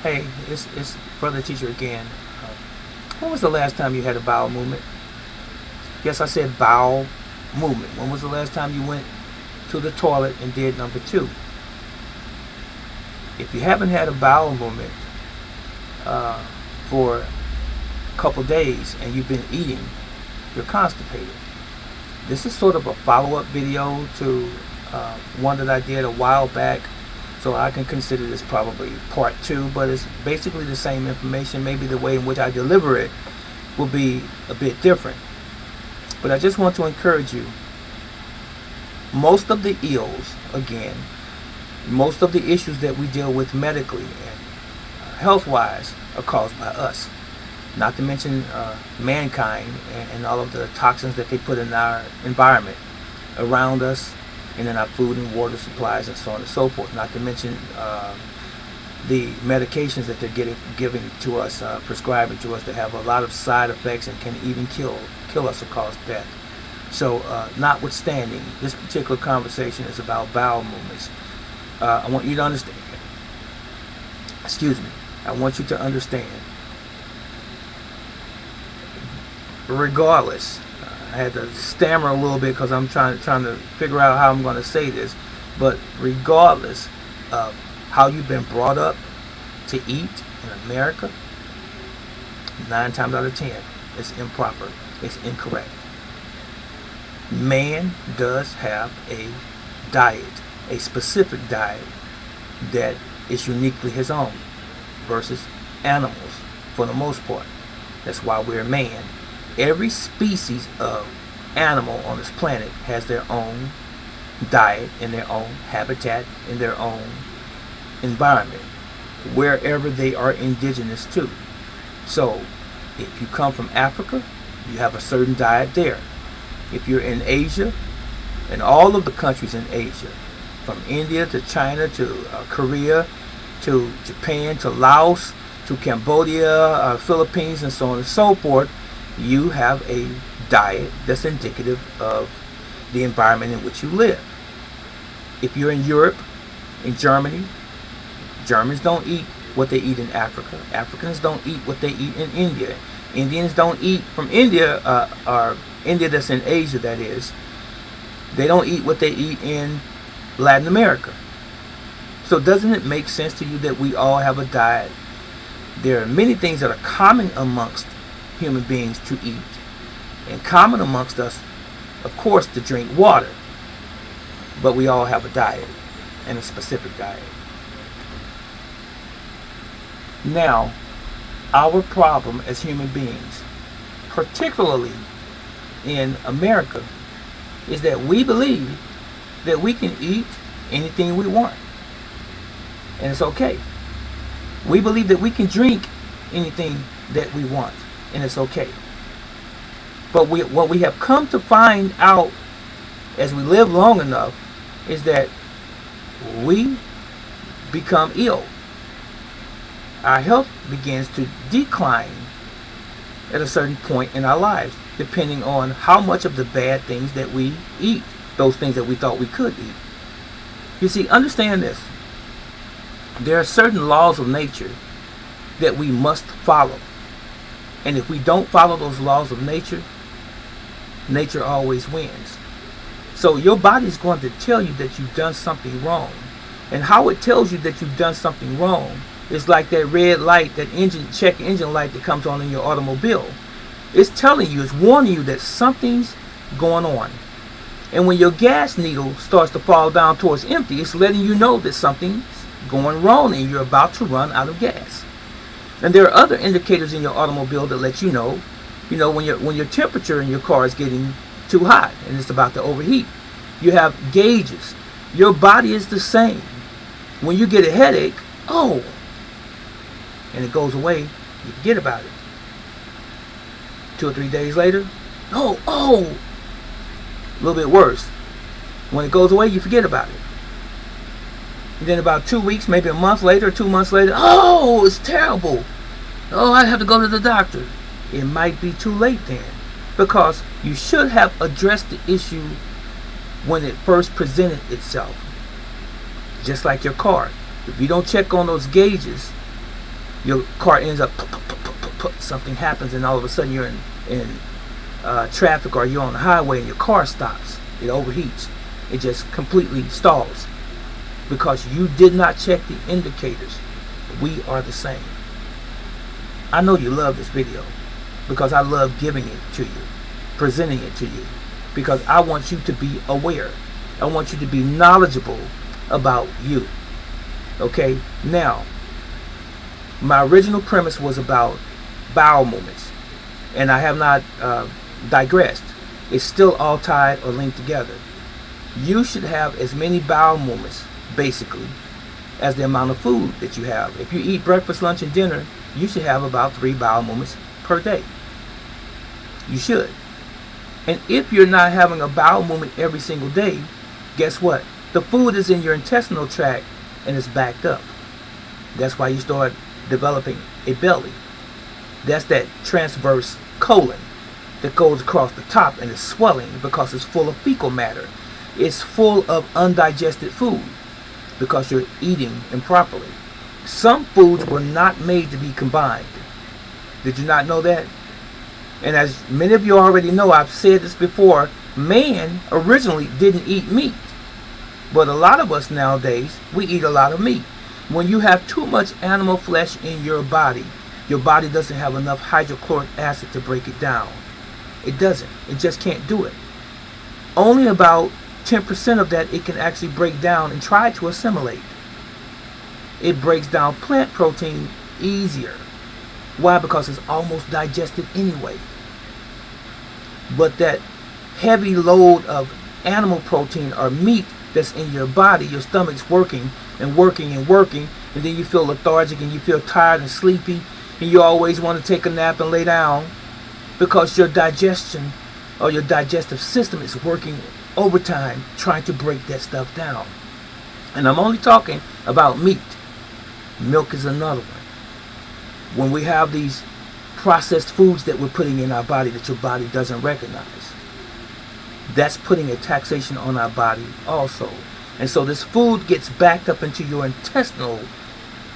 Hey, it's Brother Teacher again. When was the last time you had a bowel movement? Yes, I said bowel movement. When was the last time you went to the toilet and did number two? If you haven't had a bowel movement for a couple days and you've been eating, you're constipated. This is sort of a follow-up video to one that I did a while back, so I can consider this probably part two, but it's basically the same information. Maybe the way in which I deliver it will be a bit different. But I just want to encourage you, most of the ills, again, most of the issues that we deal with medically and health-wise are caused by us. Not to mention mankind and all of the toxins that they put in our environment around us and in our food and water supplies and so on and so forth. Not to mention the medications that they're giving to us, prescribing to us, that have a lot of side effects and can even kill us or cause death. So notwithstanding, this particular conversation is about bowel movements. I want you to understand, I want you to understand, regardless, I had to stammer a little bit because I'm trying to figure out how I'm going to say this, but regardless of how you've been brought up to eat in America, 9 times out of 10, it's improper, it's incorrect. Man does have a diet, a specific diet that is uniquely his own versus animals for the most part. That's why we're man. Every species of animal on this planet has their own diet in their own habitat, in their own environment, wherever they are indigenous to. So if you come from Africa, you have a certain diet there. If you're in Asia, and all of the countries in Asia, from India to China to Korea to Japan to Laos to Cambodia, Philippines, and so on and so forth, you have a diet that's indicative of the environment in which you live. If you're in Europe, in Germany, Germans don't eat what they eat in Africa. Africans don't eat what they eat in India. Indians don't eat from India, or India that's in Asia, that is. They don't eat what they eat in Latin America. So doesn't it make sense to you that we all have a diet? There are many things that are common amongst human beings to eat, and common amongst us, of course, to drink water. But we all have a diet, and a specific diet. Now, our problem as human beings, particularly in America, is that we believe that we can eat anything we want, and it's okay. We believe that we can drink anything that we want, and it's okay. But what we have come to find out as we live long enough is that we become ill. Our health begins to decline at a certain point in our lives, depending on how much of the bad things that we eat, those things that we thought we could eat. You see, understand this. There are certain laws of nature that we must follow. And if we don't follow those laws of nature, nature always wins. So your body's going to tell you that you've done something wrong. And how it tells you that you've done something wrong is like that red light, that check engine light that comes on in your automobile. It's telling you, it's warning you that something's going on. And when your gas needle starts to fall down towards empty, it's letting you know that something's going wrong and you're about to run out of gas. And there are other indicators in your automobile that let you know when your temperature in your car is getting too hot and it's about to overheat. You have gauges. Your body is the same. When you get a headache, and it goes away, you forget about it. 2 or 3 days later, a little bit worse. When it goes away, you forget about it. And then about 2 weeks, maybe a month later, 2 months later, it's terrible. I have to go to the doctor. It might be too late then, because you should have addressed the issue when it first presented itself. Just like your car. If you don't check on those gauges Your car ends up, something happens, and all of a sudden you're in traffic, or you're on the highway and your car stops. It overheats. It just completely stalls because you did not check the indicators. We are the same. I know you love this video because I love giving it to you, presenting it to you, because I want you to be aware. I want you to be knowledgeable about you. Okay? Now, my original premise was about bowel movements, and I have not digressed. It's still all tied or linked together. You should have as many bowel movements, basically, as the amount of food that you have. If you eat breakfast, lunch, and dinner, you should have about 3 bowel movements per day. You should. And if you're not having a bowel movement every single day, guess what? The food is in your intestinal tract and it's backed up. That's why you start developing a belly. That's that transverse colon that goes across the top and is swelling because it's full of fecal matter. It's full of undigested food because you're eating improperly. Some foods were not made to be combined. Did you not know that? And as many of you already know, I've said this before, man originally didn't eat meat. But a lot of us nowadays, we eat a lot of meat. When you have too much animal flesh in your body doesn't have enough hydrochloric acid to break it down. It doesn't. It just can't do it. Only about 10% of that it can actually break down and try to assimilate. It breaks down plant protein easier. Why? Because it's almost digested anyway. But that heavy load of animal protein or meat that's in your body, your stomach's working and working and working, and then you feel lethargic and you feel tired and sleepy, and you always want to take a nap and lay down because your digestion or your digestive system is working overtime trying to break that stuff down. And I'm only talking about meat. Milk is another one. When we have these processed foods that we're putting in our body that your body doesn't recognize, that's putting a taxation on our body also. And so this food gets backed up into your intestinal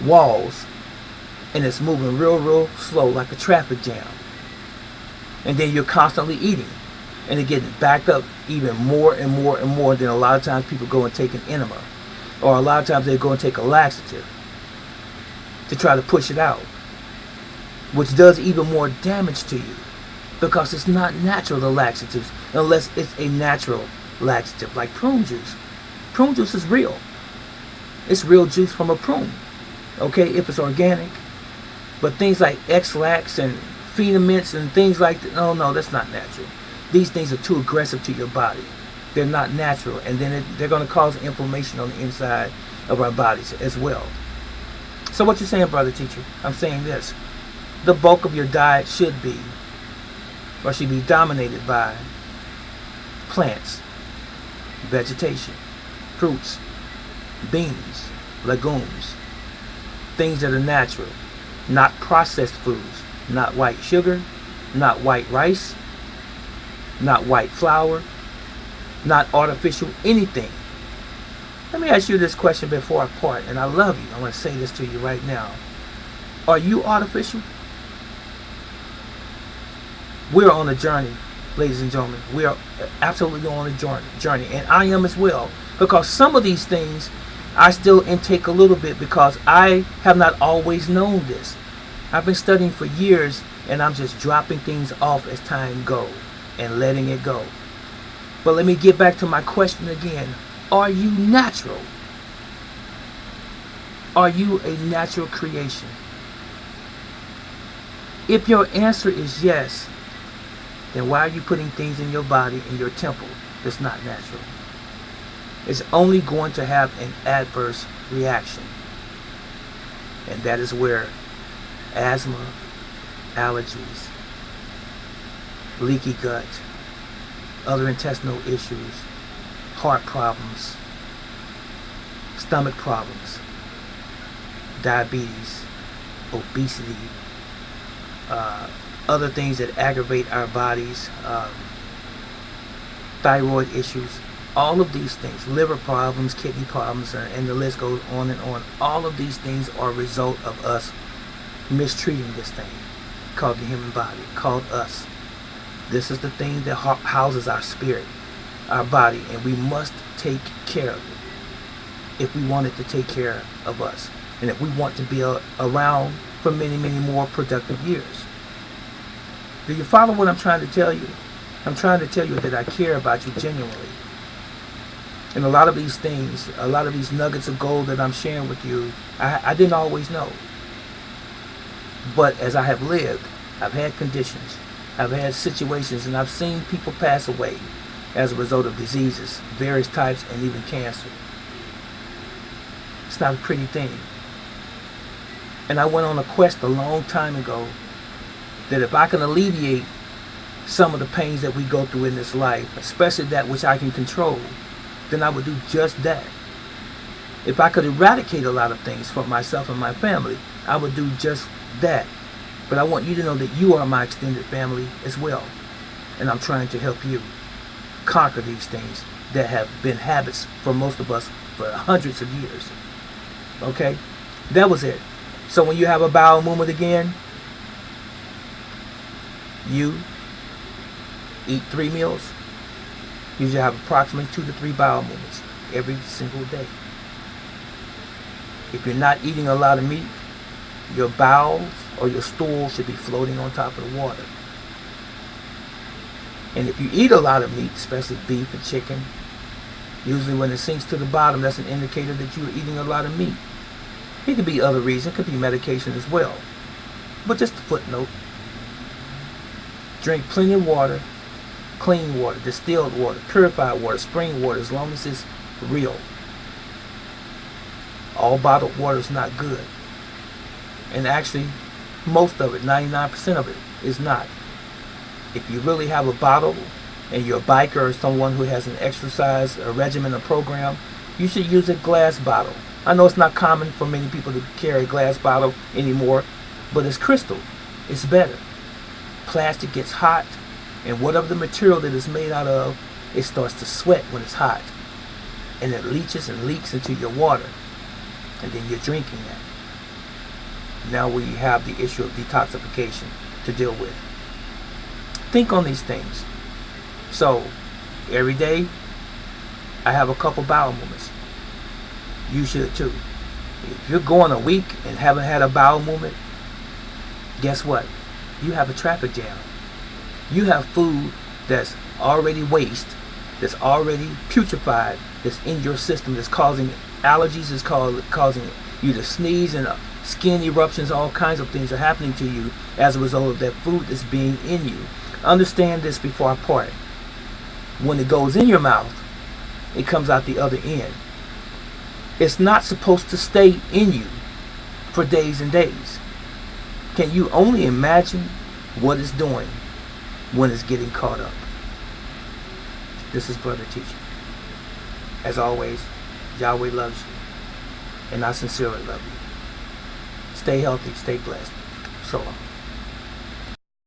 walls, and it's moving real slow like a traffic jam. And then you're constantly eating, and it gets backed up even more and more and more. Then a lot of times people go and take an enema, or a lot of times they go and take a laxative to try to push it out, which does even more damage to you because it's not natural, the laxatives, unless it's a natural laxative like prune juice. Prune juice is real. It's real juice from a prune, okay, if it's organic. But things like X-Lax and Phenaments and things like that, no, that's not natural. These things are too aggressive to your body. They're not natural, and then they're going to cause inflammation on the inside of our bodies as well. So what you saying, brother teacher? I'm saying this. The bulk of your diet should be dominated by plants, vegetation, fruits, beans, legumes, things that are natural, not processed foods, not white sugar, not white rice, not white flour, not artificial anything. Let me ask you this question before I part, and I love you. I want to say this to you right now. Are you artificial? We're on a journey, ladies and gentlemen. We are absolutely on a journey, and I am as well, because some of these things I still intake a little bit because I have not always known this. I've been studying for years, and I'm just dropping things off as time goes and letting it go. But let me get back to my question again. Are you natural? Are you a natural creation? If your answer is yes, then why are you putting things in your body, in your temple, that's not natural? It's only going to have an adverse reaction. And that is where asthma, allergies, leaky gut, other intestinal issues, heart problems, stomach problems, diabetes, obesity, other things that aggravate our bodies, thyroid issues, all of these things, liver problems, kidney problems, and the list goes on and on. All of these things are a result of us mistreating this thing called the human body, called us. This is the thing that houses our spirit, our body, and we must take care of it if we want it to take care of us, and if we want to be around for many, many more productive years. Do you follow what I'm trying to tell you? I'm trying to tell you that I care about you genuinely. And a lot of these things, a lot of these nuggets of gold that I'm sharing with you, I didn't always know. But as I have lived, I've had conditions, I've had situations, and I've seen people pass away as a result of diseases, various types, and even cancer. It's not a pretty thing. And I went on a quest a long time ago that if I can alleviate some of the pains that we go through in this life, especially that which I can control, then I would do just that. If I could eradicate a lot of things from myself and my family, I would do just that. But I want you to know that you are my extended family as well. And I'm trying to help you conquer these things that have been habits for most of us for hundreds of years. Okay? That was it. So when you have a bowel movement again, you eat 3 meals. You should have approximately 2 to 3 bowel movements every single day. If you're not eating a lot of meat, your bowels or your stool should be floating on top of the water. And if you eat a lot of meat, especially beef and chicken, usually when it sinks to the bottom, that's an indicator that you're eating a lot of meat. It could be other reasons, it could be medication as well. But just a footnote. Drink plenty of water, clean water, distilled water, purified water, spring water, as long as it's real. All bottled water is not good. And actually, most of it, 99% of it, is not. If you really have a bottle and you're a biker or someone who has an exercise, a regimen, a program, you should use a glass bottle. I know it's not common for many people to carry a glass bottle anymore, but it's crystal. It's better. Plastic gets hot, and whatever the material that it's made out of, it starts to sweat when it's hot. And it leaches and leaks into your water. And then you're drinking that. Now we have the issue of detoxification to deal with. Think on these things. So, every day, I have a couple bowel movements. You should too. If you're going a week and haven't had a bowel movement, guess what? You have a traffic jam. You have food that's already waste, that's already putrefied, that's in your system, that's causing allergies, that's causing you to sneeze, and skin eruptions, all kinds of things are happening to you as a result of that food that's being in you. Understand this before I part. When it goes in your mouth, it comes out the other end. It's not supposed to stay in you for days and days. Can you only imagine what it's doing when it's getting caught up? This is Brother Teacher. As always, Yahweh loves you, and I sincerely love you. Stay healthy, stay blessed. So long.